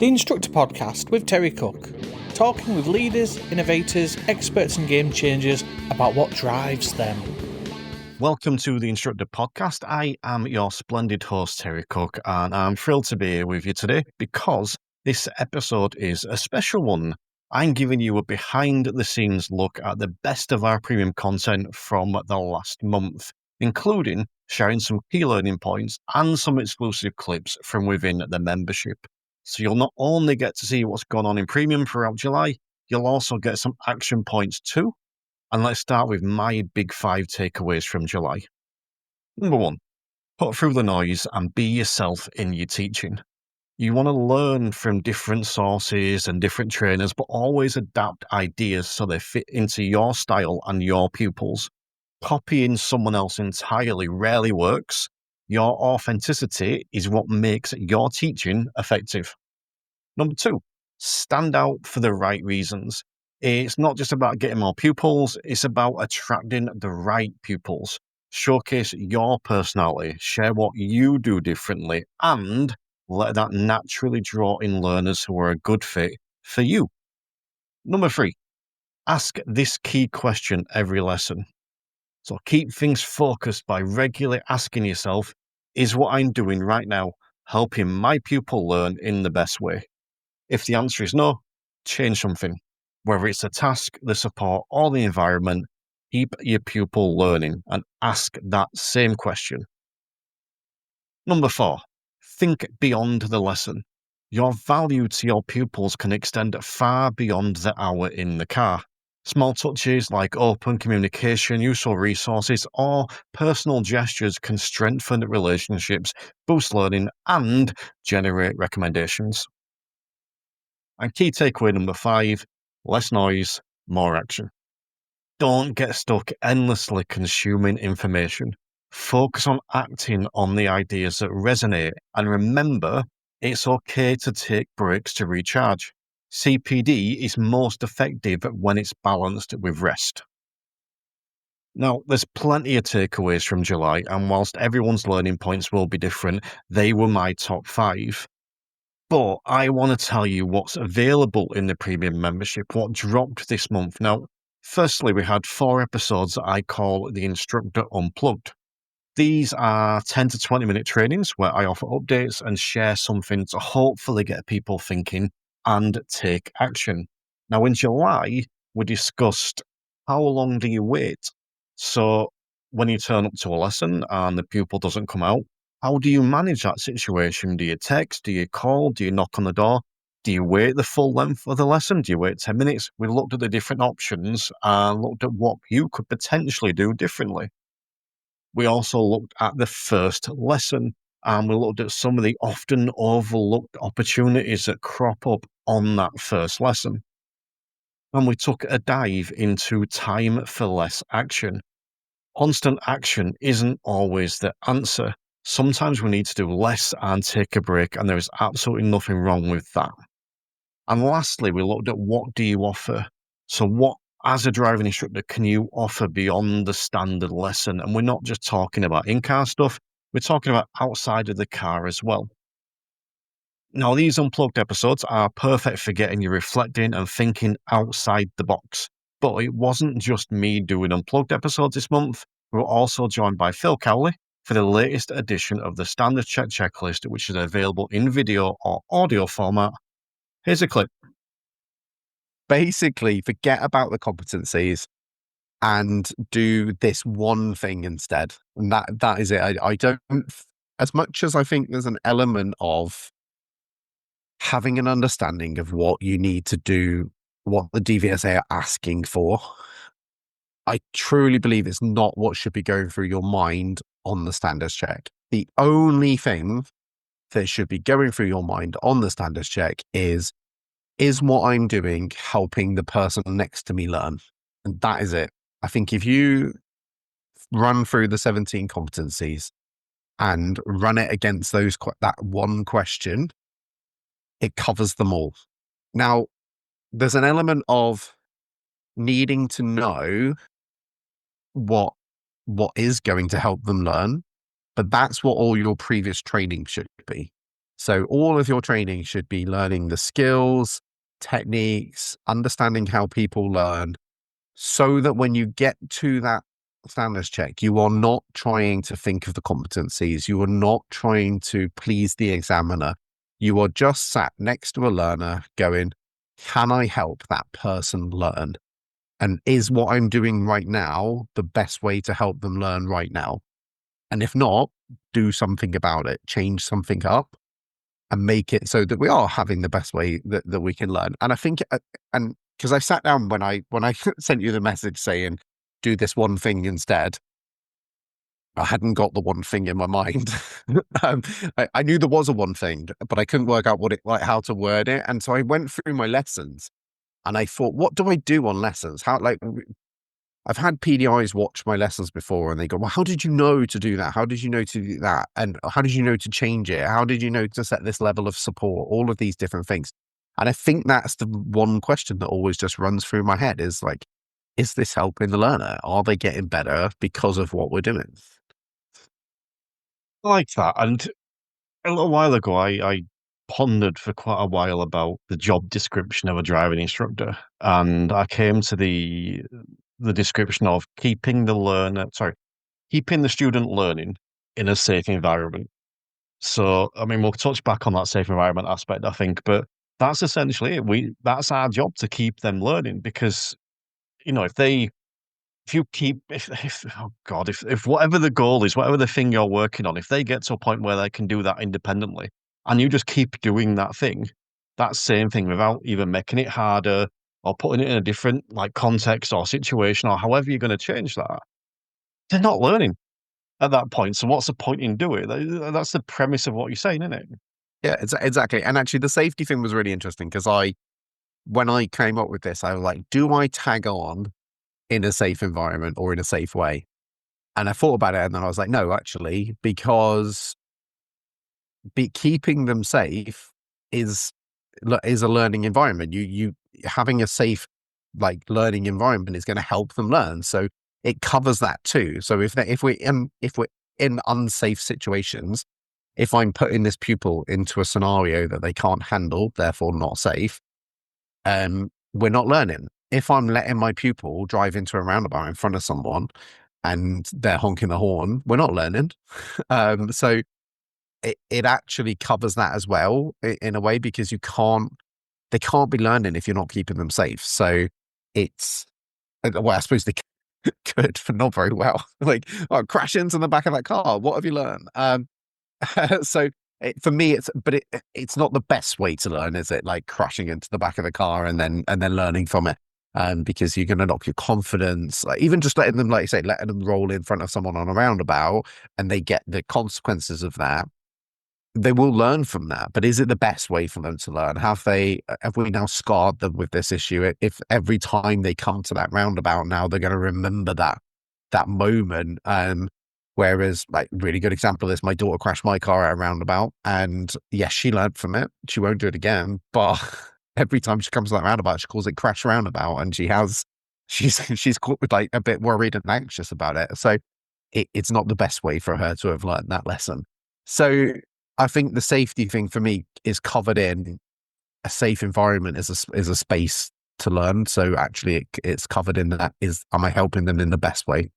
The Instructor Podcast with Terry Cook, talking with leaders, innovators, experts and game changers about what drives them. Welcome to the Instructor Podcast. I am your splendid host, Terry Cook, and I'm thrilled to be here with you today because this episode is a special one. I'm giving you a behind-the-scenes look at the best of our premium content from the last month, including sharing some key learning points and some exclusive clips from within the membership. So you'll not only get to see what's gone on in premium throughout July, you'll also get some action points too. And let's start with my big 5 takeaways from July. Number 1, put through the noise and be yourself in your teaching. You want to learn from different sources and different trainers, but always adapt ideas so they fit into your style and your pupils. Copying someone else entirely rarely works. Your authenticity is what makes your teaching effective. Number 2, stand out for the right reasons. It's not just about getting more pupils, it's about attracting the right pupils. Showcase your personality, share what you do differently, and let that naturally draw in learners who are a good fit for you. Number 3, ask this key question every lesson. So keep things focused by regularly asking yourself, is what I'm doing right now helping my pupil learn in the best way? If the answer is no, change something. Whether it's the task, the support, or the environment, keep your pupil learning and ask that same question. Number 4, think beyond the lesson. Your value to your pupils can extend far beyond the hour in the car. Small touches like open communication, useful resources, or personal gestures can strengthen relationships, boost learning, and generate recommendations. And key takeaway number 5, less noise, more action. Don't get stuck endlessly consuming information. Focus on acting on the ideas that resonate, and remember, it's okay to take breaks to recharge. CPD is most effective when it's balanced with rest. Now, there's plenty of takeaways from July, and whilst everyone's learning points will be different, they were my top 5. But I want to tell you what's available in the premium membership, what dropped this month. Now, firstly, we had 4 episodes that I call the Instructor Unplugged. These are 10 to 20 minute trainings where I offer updates and share something to hopefully get people thinking and take action. Now, in July, we discussed how long do you wait? So when you turn up to a lesson and the pupil doesn't come out, how do you manage that situation? Do you text? Do you call? Do you knock on the door? Do you wait the full length of the lesson? Do you wait 10 minutes? We looked at the different options and looked at what you could potentially do differently. We also looked at the first lesson and we looked at some of the often overlooked opportunities that crop up on that first lesson. And we took a dive into time for less action. Constant action isn't always the answer. Sometimes we need to do less and take a break, and there is absolutely nothing wrong with that. And lastly, we looked at what do you offer? So what, as a driving instructor, can you offer beyond the standard lesson? And we're not just talking about in-car stuff, we're talking about outside of the car as well. Now, these unplugged episodes are perfect for getting you reflecting and thinking outside the box. But it wasn't just me doing unplugged episodes this month. We were also joined by Phil Cowley for the latest edition of the Standard Check Checklist, which is available in video or audio format. Here's a clip. Basically, forget about the competencies and do this one thing instead. And that is it. I don't, as much as I think there's an element of having an understanding of what you need to do, what the DVSA are asking for, I truly believe it's not what should be going through your mind on the standards check. The only thing that should be going through your mind on the standards check is what I'm doing helping the person next to me learn? And that is it. I think if you run through the 17 competencies and run it against that one question, it covers them all. Now, there's an element of needing to know what is going to help them learn, but that's what all your previous training should be. So all of your training should be learning the skills, techniques, understanding how people learn, so that when you get to that standards check, you are not trying to think of the competencies. You are not trying to please the examiner. You are just sat next to a learner going, can I help that person learn? And is what I'm doing right now the best way to help them learn right now? And if not, do something about it, change something up and make it so that we are having the best way that we can learn. And I think, and because I sat down when I sent you the message saying, do this one thing instead, I hadn't got the one thing in my mind. um, I knew there was a one thing, but I couldn't work out how to word it. And so I went through my lessons and I thought, what do I do on lessons? I've had PDIs watch my lessons before and they go, well, how did you know to do that? How did you know to do that? And how did you know to change it? How did you know to set this level of support? All of these different things. And I think that's the one question that always just runs through my head is like, is this helping the learner? Are they getting better because of what we're doing? I like that. And a little while ago, I pondered for quite a while about the job description of a driving instructor, and I came to the description of keeping the student learning in a safe environment. So, I mean, we'll touch back on that safe environment aspect, I think, but that's essentially it. That's our job to keep them learning because, if you keep, if oh God, if whatever the goal is, whatever the thing you're working on, if they get to a point where they can do that independently, and you just keep doing that thing, that same thing without even making it harder or putting it in a different like context or situation or however you're going to change that, they're not learning at that point. So what's the point in doing it? That's the premise of what you're saying, isn't it? Yeah, exactly. And actually the safety thing was really interesting because when I came up with this, I was like, do I tag on in a safe environment or in a safe way? And I thought about it and then I was like, no, actually, because keeping them safe is a learning environment. You having a safe like learning environment is going to help them learn. So it covers that too. So if we're in unsafe situations, if I'm putting this pupil into a scenario that they can't handle, therefore not safe, we're not learning. If I'm letting my pupil drive into a roundabout in front of someone and they're honking the horn, we're not learning. So it actually covers that as well in a way because they can't be learning if you're not keeping them safe. So it's, well, I suppose they could, but not very well. Like, oh, crash into the back of that car. What have you learned? So for me, it's not the best way to learn, is it? Like crashing into the back of the car and then learning from it. Because you're going to knock your confidence, like even just letting them, like you say, letting them roll in front of someone on a roundabout and they get the consequences of that. They will learn from that, but is it the best way for them to learn? Have we now scarred them with this issue? If every time they come to that roundabout now, they're going to remember that moment. Whereas, like, really good example is my daughter crashed my car at a roundabout, and yes, she learned from it. She won't do it again, but every time she comes to that roundabout, she calls it crash roundabout, and she's like a bit worried and anxious about it. So it's not the best way for her to have learned that lesson. So I think the safety thing for me is covered in a safe environment is a space to learn. So actually it's covered in that. Am I helping them in the best way?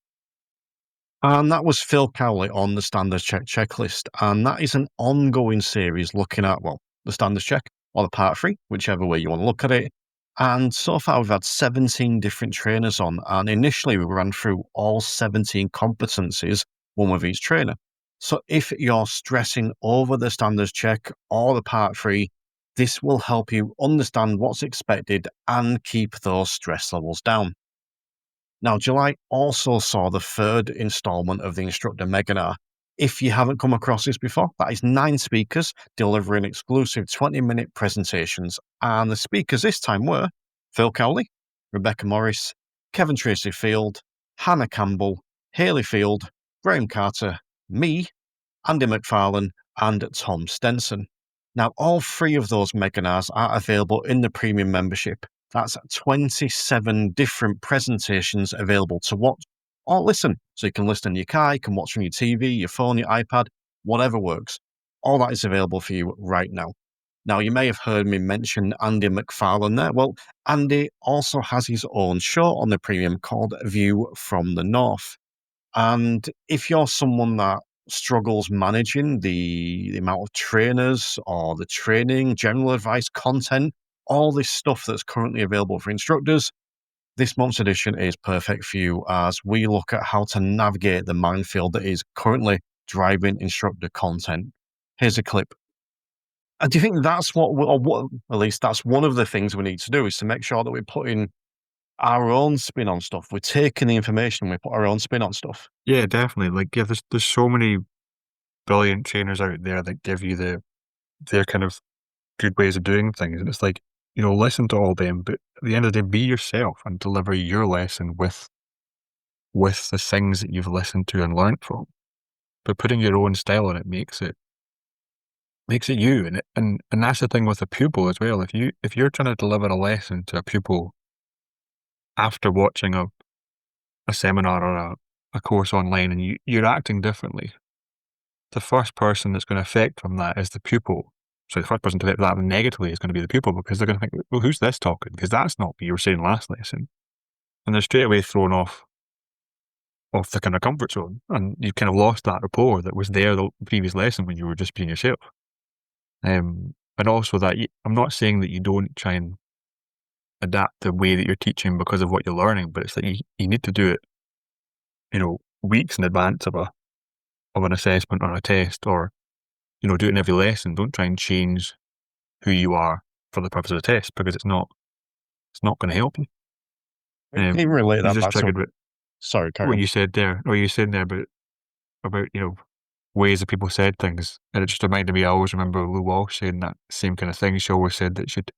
And that was Phil Cowley on the Standards Check checklist. And that is an ongoing series looking at, well, the Standards Check or the Part 3, whichever way you want to look at it. And so far, we've had 17 different trainers on. And initially, we ran through all 17 competencies, one with each trainer. So if you're stressing over the Standards Check or the Part 3, this will help you understand what's expected and keep those stress levels down. Now, July also saw the third installment of the Instructor Meganar. If you haven't come across this before, that is 9 speakers delivering exclusive 20-minute presentations. And the speakers this time were Phil Cowley, Rebecca Morris, Kevin Tracy Field, Hannah Campbell, Hayley Field, Graham Carter, me, Andy McFarlane, and Tom Stenson. Now, all 3 of those Meganars are available in the premium membership. That's 27 different presentations available to watch or listen. So you can listen in your car, you can watch on your TV, your phone, your iPad, whatever works. All that is available for you right now. Now, you may have heard me mention Andy McFarlane there. Well, Andy also has his own show on the premium called View from the North. And if you're someone that struggles managing the amount of trainers or the training, general advice, content, all this stuff that's currently available for instructors, this month's edition is perfect for you as we look at how to navigate the minefield that is currently driving instructor content. Here's a clip. And do you think that's what, at least that's one of the things we need to do, is to make sure that we're putting our own spin on stuff. We're taking the information, we put our own spin on stuff. Yeah, definitely. Like, yeah, there's so many brilliant trainers out there that give you their kind of good ways of doing things, and it's like, listen to all them, but at the end of the day, be yourself and deliver your lesson with the things that you've listened to and learned from. But putting your own style on it makes it you, and that's the thing with a pupil as well. If you're trying to deliver a lesson to a pupil after watching a seminar or a course online, and you're acting differently, the first person that's going to affect from that is the pupil. So the first person to affect that negatively is going to be the pupil, because they're going to think, well, who's this talking? Because that's not what you were saying last lesson. And they're straight away thrown off the kind of comfort zone. And you've kind of lost that rapport that was there the previous lesson when you were just being yourself. And also that I'm not saying that you don't try and adapt the way that you're teaching because of what you're learning, but it's that you need to do it, weeks in advance of an assessment or a test, or, do it in every lesson. Don't try and change who you are for the purpose of the test, because it's not going to help you. Can you relate that back to... Sorry, carry on. You said there about ways that people said things, and it just reminded me. I always remember Lou Walsh saying that same kind of thing. She always said that she'd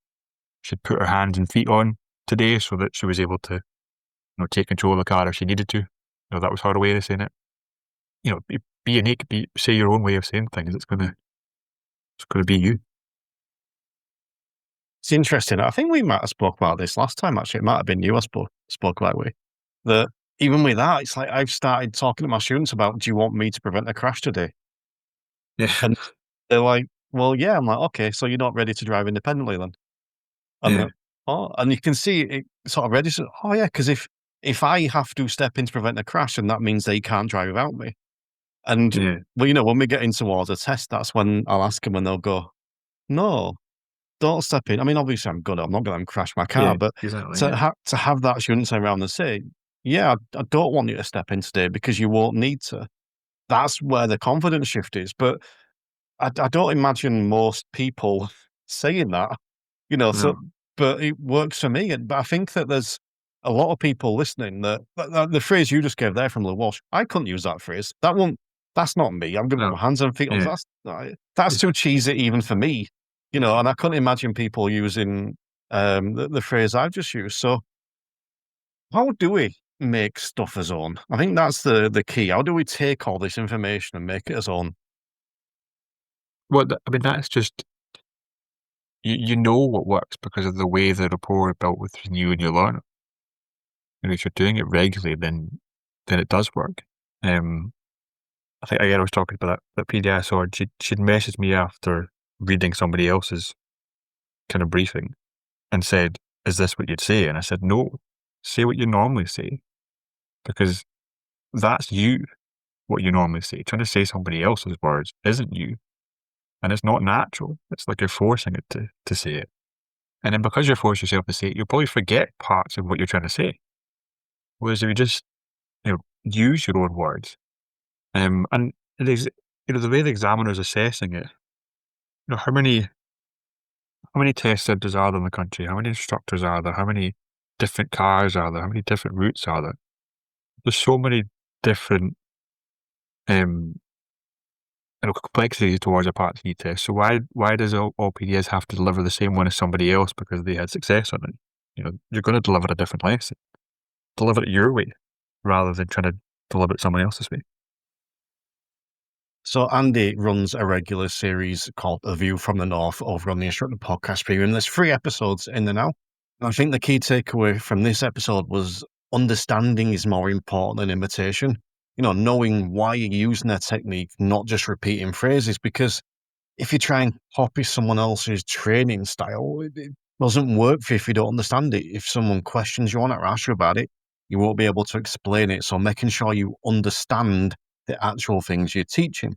put her hands and feet on today so that she was able to, take control of the car if she needed to. That was her way of saying it. Be unique. Say your own way of saying things. It's gonna be you. It's interesting. I think we might have spoke about this last time. Actually, it might have been you I spoke about with. That even with that, it's like I've started talking to my students about, do you want me to prevent a crash today? Yeah. And they're like, well, yeah. I'm like, okay, so you're not ready to drive independently then? And Yeah. and you can see it sort of registers. Oh yeah, because if I have to step in to prevent a crash, and that means they can't drive without me. And well, when we get in towards a test, that's when I'll ask them, and they'll go, no, don't step in. I mean, obviously I'm good. I'm not going to let them crash my car, but exactly, to have that student turn around and say, yeah, I don't want you to step in today because you won't need to. That's where the confidence shift is. But I don't imagine most people saying that, No. so, but it works for me. But I think that there's a lot of people listening that the phrase you just gave there from Lou Walsh, I couldn't use that phrase. That's not me. I'm going to put my hands and feet on. That's too cheesy even for me, and I couldn't imagine people using the phrase I've just used. So how do we make stuff as own? I think that's the key. How do we take all this information and make it as own? Well, that's just, you know what works because of the way the rapport is built between you and your learner. And if you're doing it regularly, then it does work. I think, again, I was talking about that PD I saw. She'd messaged me after reading somebody else's kind of briefing and said, is this what you'd say? And I said, no, say what you normally say, because that's you, what you normally say. Trying to say somebody else's words isn't you, and it's not natural. It's like you're forcing it to say it. And then because you're forcing yourself to say it, you'll probably forget parts of what you're trying to say. Whereas if you just, use your own words, and it is, the way the examiner's assessing it, how many test centers are there in the country? How many instructors are there? How many different cars are there? How many different routes are there? There's so many different complexities towards a Part 3 test. So why does all PDS have to deliver the same one as somebody else because they had success on it? You're going to deliver a different lesson. Deliver it your way rather than trying to deliver it someone else's way. So Andy runs a regular series called A View from the North over on the Instructor Podcast Premium. There's 3 episodes in there now. And I think the key takeaway from this episode was understanding is more important than imitation. Knowing why you're using that technique, not just repeating phrases, because if you try and copy someone else's training style, it doesn't work for you if you don't understand it. If someone questions you on it or asks you about it, you won't be able to explain it. So making sure you understand the actual things you're teaching.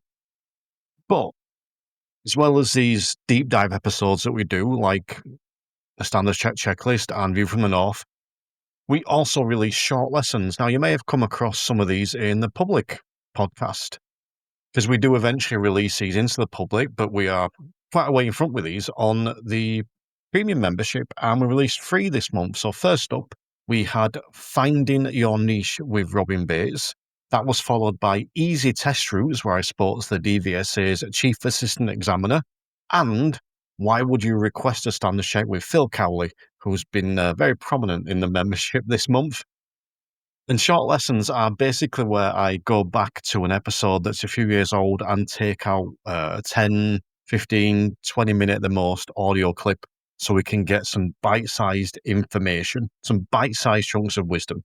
But as well as these deep dive episodes that we do, like the standards checklist and View from the North, we also release short lessons. Now, you may have come across some of these in the public podcast, because we do eventually release these into the public, but we are quite a way in front with these on the premium membership, and we released 3 this month. So first up, we had Finding Your Niche with Robin Bates. That was followed by Easy Test Routes, where I spoke to the DVSA's Chief Assistant Examiner, and Why Would You Request a Standard Check with Phil Cowley, who's been very prominent in the membership this month. And short lessons are basically where I go back to an episode that's a few years old and take out a 10, 15, 20-minute at the most audio clip so we can get some bite-sized information, some bite-sized chunks of wisdom.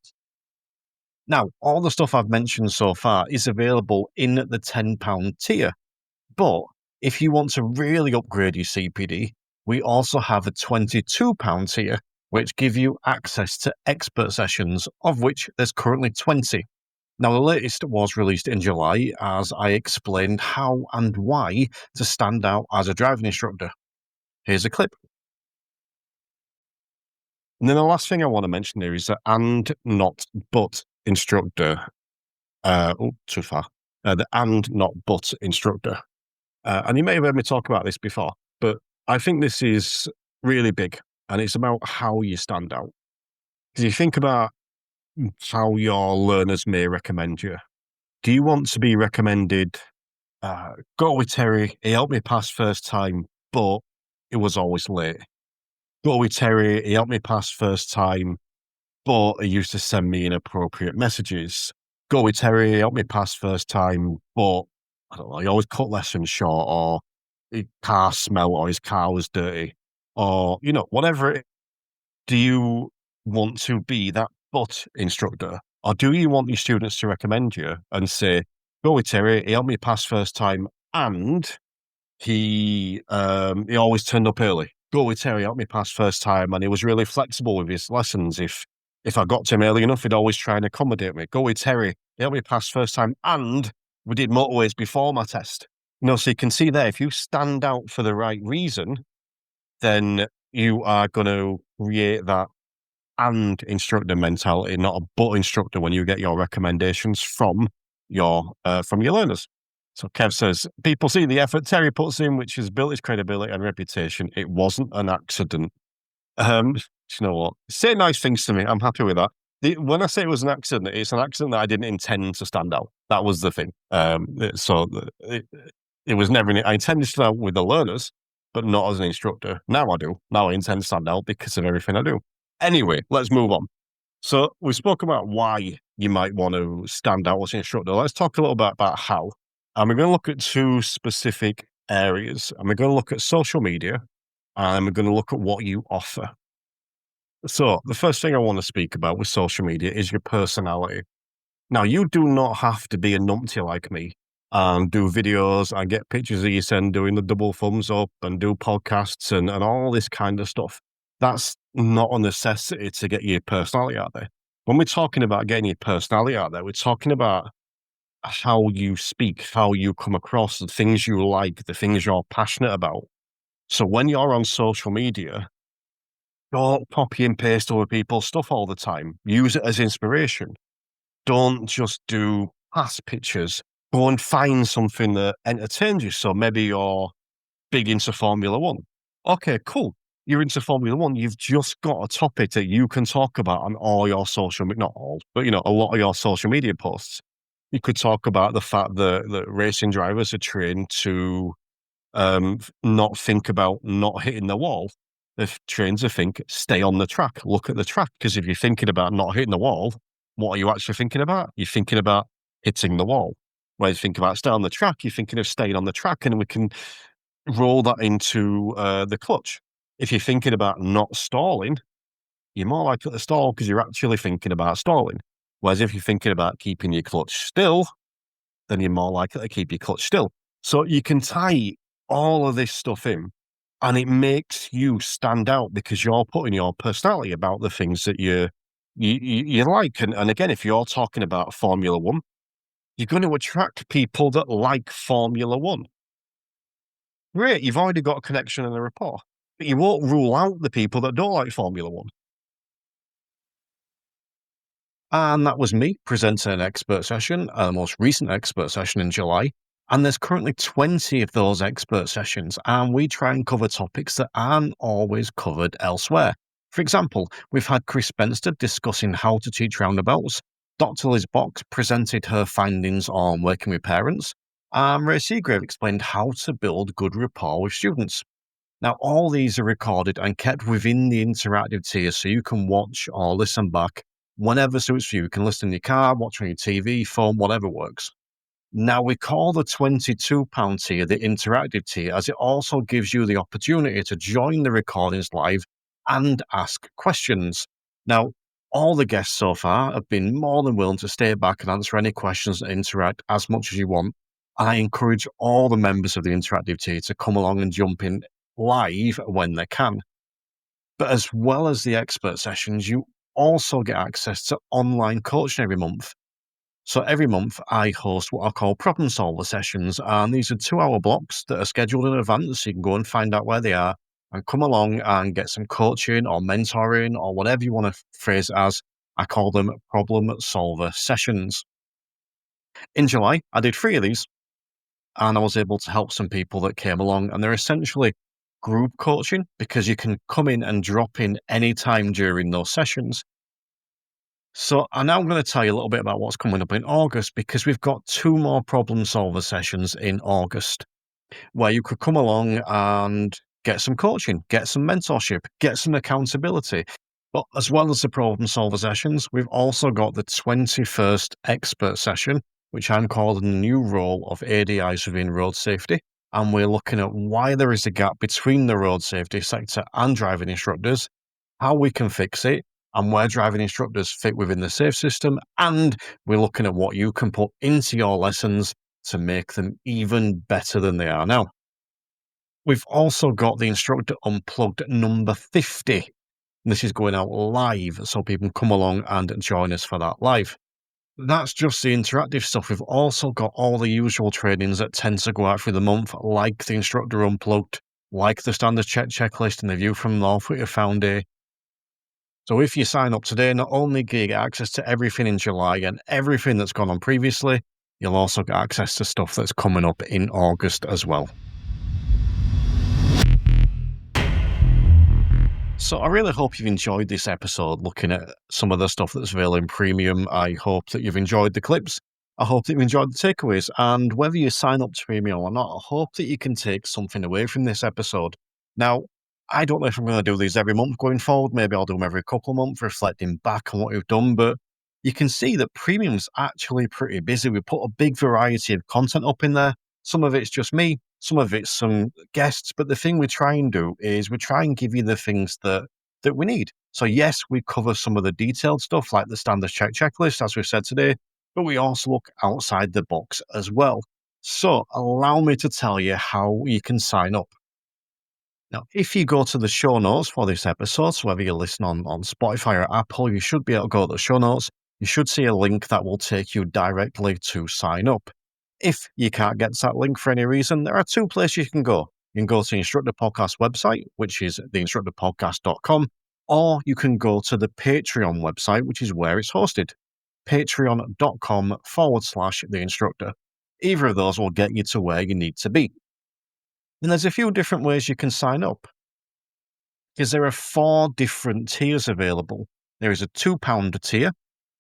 Now, all the stuff I've mentioned so far is available in the £10 tier, but if you want to really upgrade your CPD, we also have a £22 tier, which give you access to expert sessions, of which there's currently 20. Now, the latest was released in July as I explained how and why to stand out as a driving instructor. Here's a clip. And then the last thing I want to mention here is the and not but instructor. Too far. The and not but instructor. And you may have heard me talk about this before, but I think this is really big, and it's about how you stand out. Because you think about how your learners may recommend you. Do you want to be recommended, go with Terry, he helped me pass first time, but it was always late. Go with Terry, he helped me pass first time, but he used to send me inappropriate messages. Go with Terry, he helped me pass first time, but I don't know, he always cut lessons short, or his car smelled, or his car was dirty, or, whatever it is. Do you want to be that but instructor? Or do you want your students to recommend you and say, go with Terry, he helped me pass first time, and he always turned up early. Go with Terry, helped me pass first time, and he was really flexible with his lessons. If I got to him early enough, he'd always try and accommodate me. Go with Terry, he helped me pass first time, and we did motorways before my test. So you can see there, if you stand out for the right reason, then you are going to create that and instructor mentality, not a but instructor, when you get your recommendations from your learners. So Kev says, people see the effort Terry puts in, which has built his credibility and reputation. It wasn't an accident. You know what? Say nice things to me. I'm happy with that. When I say it was an accident, it's an accident that I didn't intend to stand out. That was the thing. It was never, I intended to stand out with the learners, but not as an instructor. Now I do. Now I intend to stand out because of everything I do. Anyway, let's move on. So we spoke about why you might want to stand out as an instructor. Let's talk a little bit about how. And we're going to look at 2 specific areas. And we're going to look at social media, and we're going to look at what you offer. So the first thing I want to speak about with social media is your personality. Now, you do not have to be a numpty like me and do videos and get pictures of yourself doing the double thumbs up and do podcasts and all this kind of stuff. That's not a necessity to get your personality out there. When we're talking about getting your personality out there, we're talking about how you speak, how you come across, the things you like, the things you're passionate about. So when you're on social media, don't copy and paste over people's stuff all the time. Use it as inspiration. Don't just do past pictures. Go and find something that entertains you. So maybe you're big into Formula One. Okay, cool. You're into Formula One. You've just got a topic that you can talk about on all your social media, not all, but a lot of your social media posts. You could talk about the fact that racing drivers are trained to not think about not hitting the wall. They're trained to think, stay on the track, look at the track. Because if you're thinking about not hitting the wall, what are you actually thinking about? You're thinking about hitting the wall. When you think about stay on the track, you're thinking of staying on the track, and we can roll that into the clutch. If you're thinking about not stalling, you're more likely to stall because you're actually thinking about stalling. Whereas if you're thinking about keeping your clutch still, then you're more likely to keep your clutch still. So you can tie all of this stuff in, and it makes you stand out because you're putting your personality about the things that you like. And again, if you're talking about Formula One, you're going to attract people that like Formula One. Great, you've already got a connection and a rapport, but you won't rule out the people that don't like Formula One. And that was me presenting an expert session, the most recent expert session in July. And there's currently 20 of those expert sessions, and we try and cover topics that aren't always covered elsewhere. For example, we've had Chris Spencer discussing how to teach roundabouts. Dr. Liz Box presented her findings on working with parents. Ray Seagrave explained how to build good rapport with students. Now, all these are recorded and kept within the interactive tier so you can watch or listen back whenever suits you. You can listen in your car, watch on your TV, phone, whatever works. Now, we call the £22 tier the interactive tier as it also gives you the opportunity to join the recordings live and ask questions. Now, all the guests so far have been more than willing to stay back and answer any questions and interact as much as you want. And I encourage all the members of the interactive tier to come along and jump in live when they can. But as well as the expert sessions, you also get access to online coaching every month. So every month I host what I call problem solver sessions, and these are 2-hour blocks that are scheduled in advance. So you can go and find out where they are and come along and get some coaching or mentoring or whatever you want to phrase it as. I call them problem solver sessions. In July, I did 3 of these, and I was able to help some people that came along, and they're essentially group coaching because you can come in and drop in any time during those sessions. So I'm now going to tell you a little bit about what's coming up in August, because we've got 2 more problem solver sessions in August where you could come along and get some coaching, get some mentorship, get some accountability. But as well as the problem solver sessions, we've also got the 21st expert session, which I'm calling the new role of ADIs within road safety. And we're looking at why there is a gap between the road safety sector and driving instructors, how we can fix it, and where driving instructors fit within the SAFE system. And we're looking at what you can put into your lessons to make them even better than they are now. We've also got the Instructor Unplugged number 50. This is going out live, so people can come along and join us for that live. That's just the interactive stuff. We've also got all the usual trainings that tend to go out through the month, like the Instructor Unplugged, like the Standard Check Checklist and the View from North with your Found Day. So if you sign up today, not only do you get access to everything in July and everything that's gone on previously, you'll also get access to stuff that's coming up in August as well. So I really hope you've enjoyed this episode, looking at some of the stuff that's available in premium. I hope that you've enjoyed the clips. I hope that you've enjoyed the takeaways. And whether you sign up to premium or not, I hope that you can take something away from this episode. Now, I don't know if I'm going to do these every month going forward. Maybe I'll do them every couple of months, reflecting back on what we've done. But you can see that premium's actually pretty busy. We put a big variety of content up in there. Some of it's just me, some of it's some guests. But the thing we try and do is we try and give you the things that we need. So yes, we cover some of the detailed stuff like the standard check checklist, as we've said today, but we also look outside the box as well. So allow me to tell you how you can sign up. Now, if you go to the show notes for this episode, so whether you listen on Spotify or Apple, you should be able to go to the show notes. You should see a link that will take you directly to sign up. If you can't get to that link for any reason, there are 2 places you can go. You can go to the Instructor Podcast website, which is theinstructorpodcast.com, or you can go to the Patreon website, which is where it's hosted, patreon.com/theinstructor. Either of those will get you to where you need to be. And there's a few different ways you can sign up, because there are 4 different tiers available. There is a £2 tier,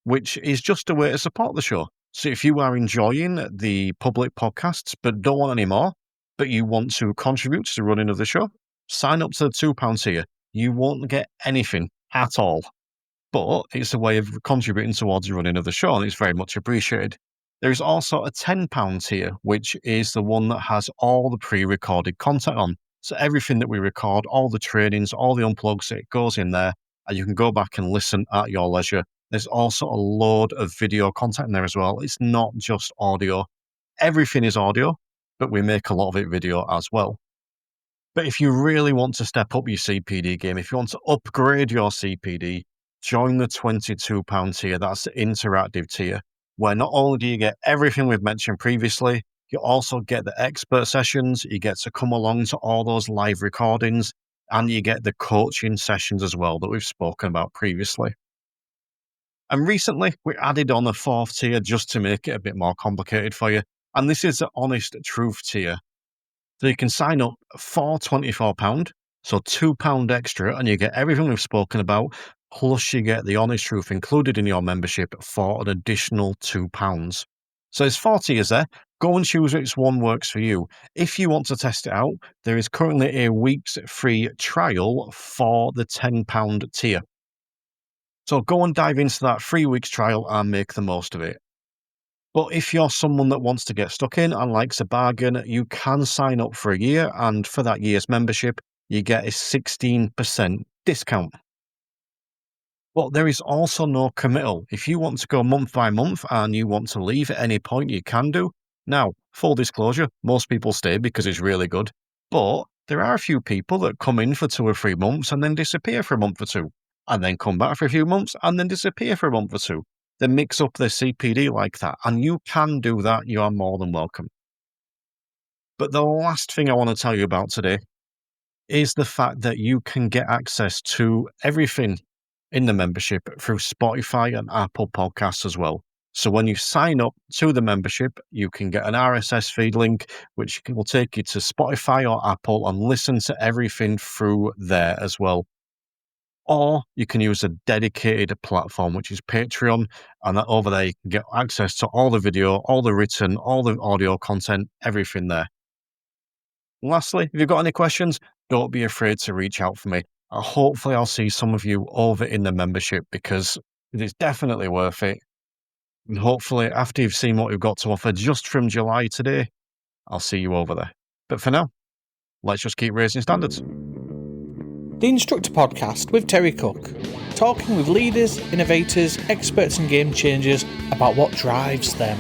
which is just a way to support the show. So if you are enjoying the public podcasts but don't want any more, but you want to contribute to the running of the show, sign up to the £2 tier. You won't get anything at all, but it's a way of contributing towards the running of the show, and it's very much appreciated. There is also a £10 tier, which is the one that has all the pre-recorded content on. So everything that we record, all the trainings, all the unplugs, it goes in there, and you can go back and listen at your leisure. There's also a load of video content in there as well. It's not just audio. Everything is audio, but we make a lot of it video as well. But if you really want to step up your CPD game, if you want to upgrade your CPD, join the £22 tier. That's the interactive tier, where not only do you get everything we've mentioned previously, you also get the expert sessions, you get to come along to all those live recordings, and you get the coaching sessions as well that we've spoken about previously. And recently, we added on a fourth tier just to make it a bit more complicated for you, and this is the Honest Truth tier. So you can sign up for £24, so £2 extra, and you get everything we've spoken about, plus you get the Honest Truth included in your membership for an additional £2. So there's 4 tiers there. Go and choose which one works for you. If you want to test it out, there is currently a week's free trial for the £10 tier. So go and dive into that 3 weeks trial and make the most of it. But if you're someone that wants to get stuck in and likes a bargain, you can sign up for a year, and for that year's membership, you get a 16% discount. But there is also no committal. If you want to go month by month and you want to leave at any point, you can do. Now, full disclosure, most people stay because it's really good, but there are a few people that come in for 2 or 3 months and then disappear for a month or two, and then come back for a few months and then disappear for a month or two. They mix up their CPD like that, and you can do that. You are more than welcome. But the last thing I want to tell you about today is the fact that you can get access to everything in the membership through Spotify and Apple Podcasts as well. So when you sign up to the membership, you can get an RSS feed link, which will take you to Spotify or Apple and listen to everything through there as well. Or you can use a dedicated platform, which is Patreon, and that over there you can get access to all the video, all the written, all the audio content, everything there. Lastly, if you've got any questions, don't be afraid to reach out for me. Hopefully I'll see some of you over in the membership, because it is definitely worth it. And hopefully after you've seen what we've got to offer just from July today, I'll see you over there. But for now, let's just keep raising standards. The Instructor Podcast with Terry Cook, talking with leaders, innovators, experts and game changers about what drives them.